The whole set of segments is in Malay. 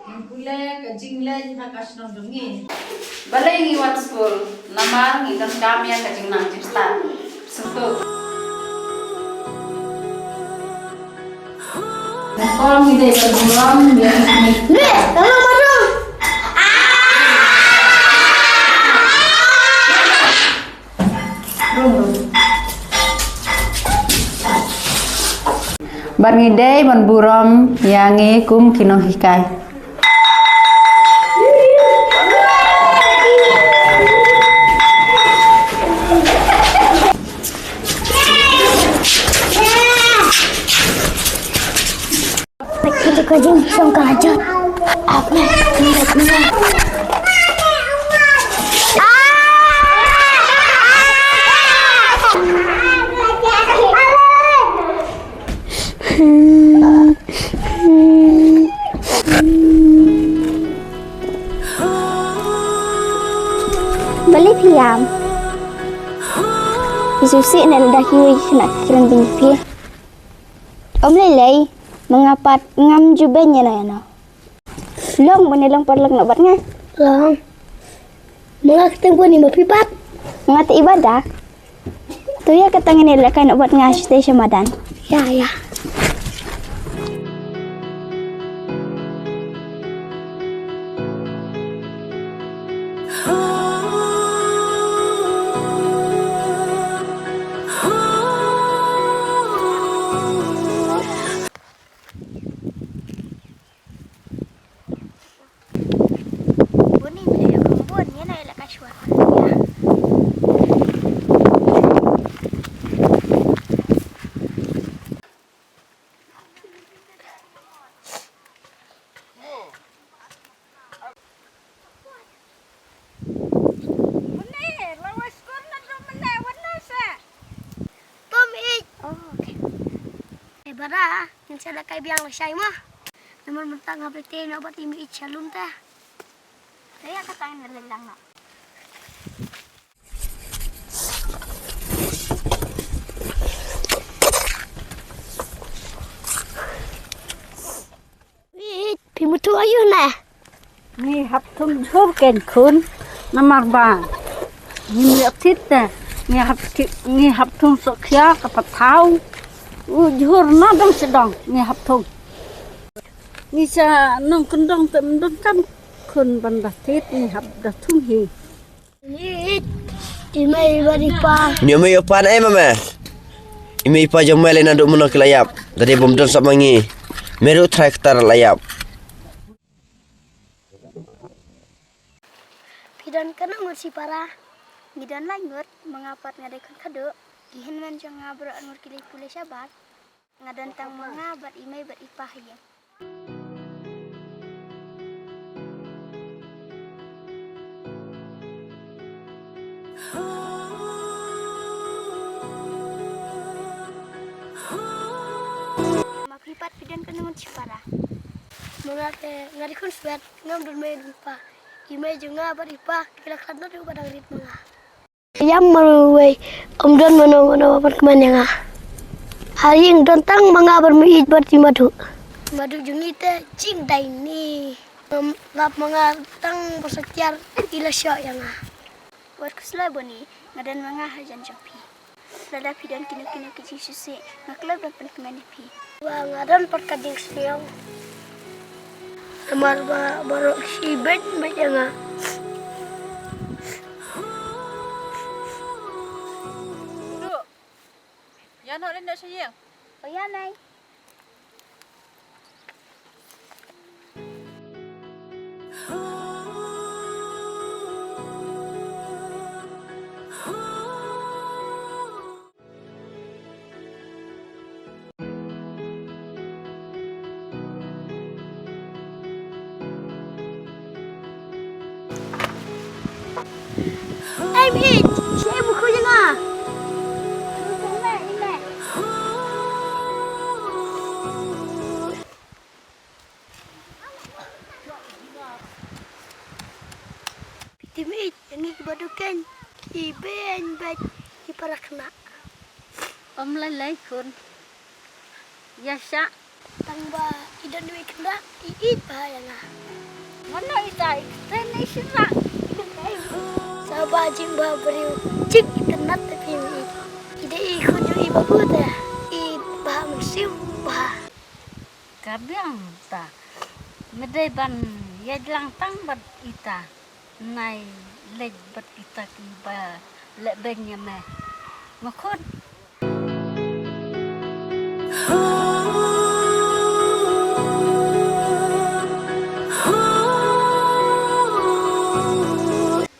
Yang pula kajing le jika kasih dongin. Balai ngiwat school, nama ngidan kami ya kajing nang cipta. Suku. Kalau kita berbulan biar ini. Tolong madung. Barngidei menburom yangi kum kino hikai. Kita kajing sang kajat. Apa? Balik hiam. Isusi nak dah kiwi nak kiran bingfi. Om Lelai mengapat ngam jubenya na yana. Long menelang parlang nak buat ngah. Long. Mula kita pun ni mapipat. Ngat ibadah. Tu ya katanya ni lekai nak buat ngah station madan. Ya ya. Bara, yang saya dah biang lesai mah. Namun mentang ngapete nak buat imi calon teh. Saya kata yang lelang nak. Wih, pimutu ayu nah. Ni haptum jauh kan kun namar bang. Ni aktif teh. Ni haptum sokya kapat tahu. Jujur nadang sedang ni haptung. Ni sa nong kendang temdon kan kun bandatit ni hap datung hi. Ni imai baripa. Ni mai opan ai mama. Imi pa jamal na do mono kelayap. Dari bomdon sa mangi. Meru traktor layap. Pidan kana ngur si para. Ngidan langut mengapat ngadai kun kado. Gihin man jang ngabro anur kili pule sabat. Ngadan tang mengabat imai beripah ya. Mapripat pidan kan ngun cipara. Mengate ngarikun swet ngam dun mai lupa. Imai jang ngabat ipah kila kantor di padang rit mengah. Yang meruai Don mana apa kemana ngah. Hari yang tentang mengabar mengit berarti madu. Madu jungi teh cing dai ni. Lap mengatang bersekiar ila syok yang ngah. Buat kuslah boni ngadan mengah hajan jampi. Lada pidan kino kecil susi ngaklab dan penikmani pi. Wah ngadan perkading siang. Amar baru si bed ngah. Yan ho rin na siya. Oh ya nay. Mit, saya buku jangan. Timit, ini kebadukan. Iben baik di para kena. Om lalai kun. Yasha. Tangba idan duwe kendak ipa yang Mana ita ini sirang. Sabah jimba beriu cik internet tapi ide ikut ju iba buta iba musim bah Kabiang ta. Medai ban ya jelang tang bat ita. Nai lej bat ita ki ba lek benya me. Makon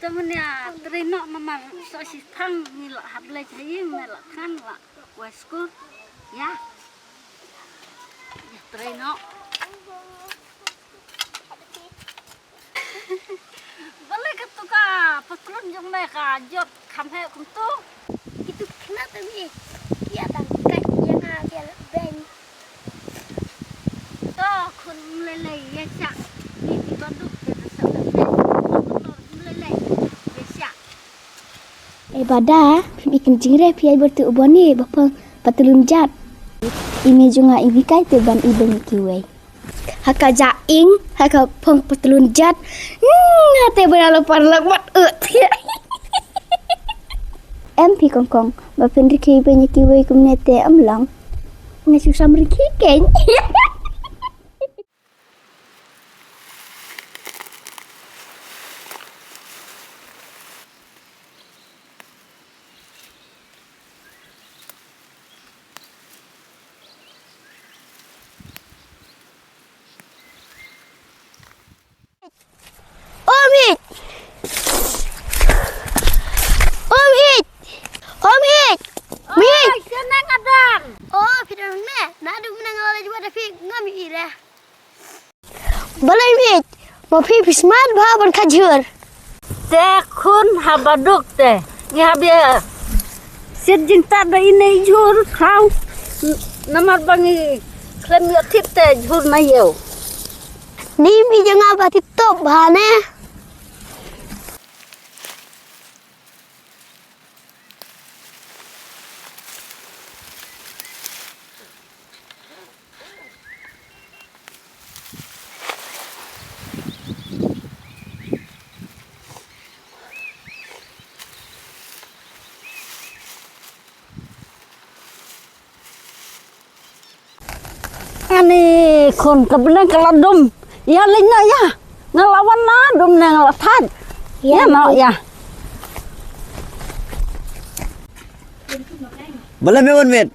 temennya terino mama sosis tang nila hable jayim nila kan la wasku ya terino boleh ketuka patrun jong mereka jod kamhe kuntu itu kena tapi ya tang kai yang dia ben to kun lele ya cak ni di banduk kita sabda lele ya cak Pada bikin jingre piai bertu uboni bapang patulun jat. Ime junga ibikai tu ban ibeng kiwei. Haka jaing, haka pang patulun jat. Hate beralo parlak mat MP kongkong, bapen riki banyak kiwei kumnete amlang. Ngasusam riki ken. senang adang Oh, pinang ne. Nadu menang oleh juga tapi ngami ira. Balai mit. Mau pipis mat bahaban kajur. tekun habaduk te ngabia sejin tada ini jur kau namar bangi klem yo tip te jur na yeu Ni mi jangan abah titop bahane. ani kon kabne kaladum ya lina ya ngelawan na dum na ngelatan ya no ya Bala mewan met.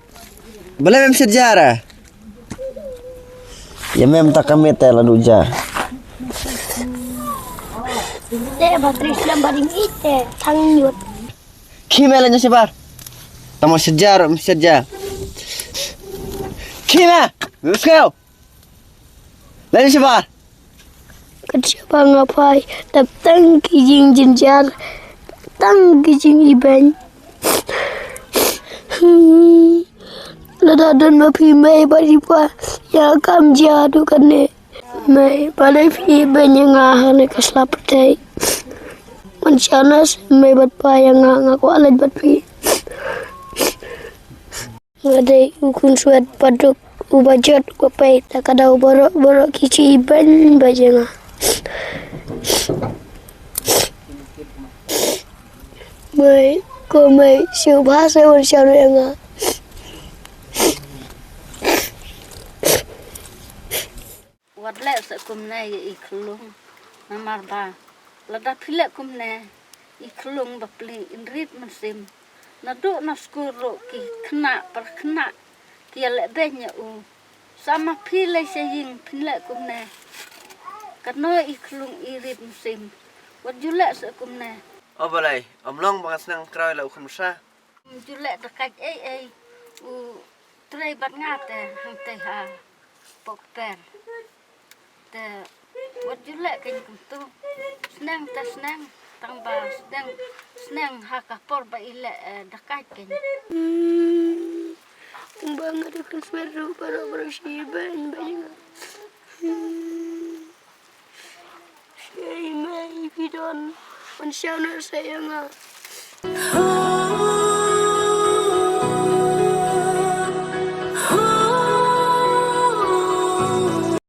Bala mem sejarah. Ya mem tak kami tela duja. Dek bateri Islam baring ite tangyut. Kimelanya sebar. Tamo sejarah sejarah. Kima, muskau. Lain sebar. Kerja ngapai datang kijing jenjar tang kijing iban. Lada dan mapi mai baripa ya kam jadu kane mai pada pi banyak ngahane keslapetai mancanas mai bat pa yang ngaku alat bat pi ngadai ukun suat paduk ubajat kapai takada borok kici iban bajanga mai ko mai siu bahasa ur siaru yang wadle se kumne iklung namar ba lada phile kumne iklung bapli inrit masim nadu na skuro ki khna par khna ki le benya u sama phile se ying phile kumne kano iklung irit masim wadjule se kumne Oh balai, omlong banget senang kerawai lau khumsa. jule dekat u trai bat ngate hante ha pokper te wat jule kan kuntu senang ta senang tang ba senang ha ka por ba ile dekat kan banget kan seru para bersiban banyak saya mai bidon manusia saya ngah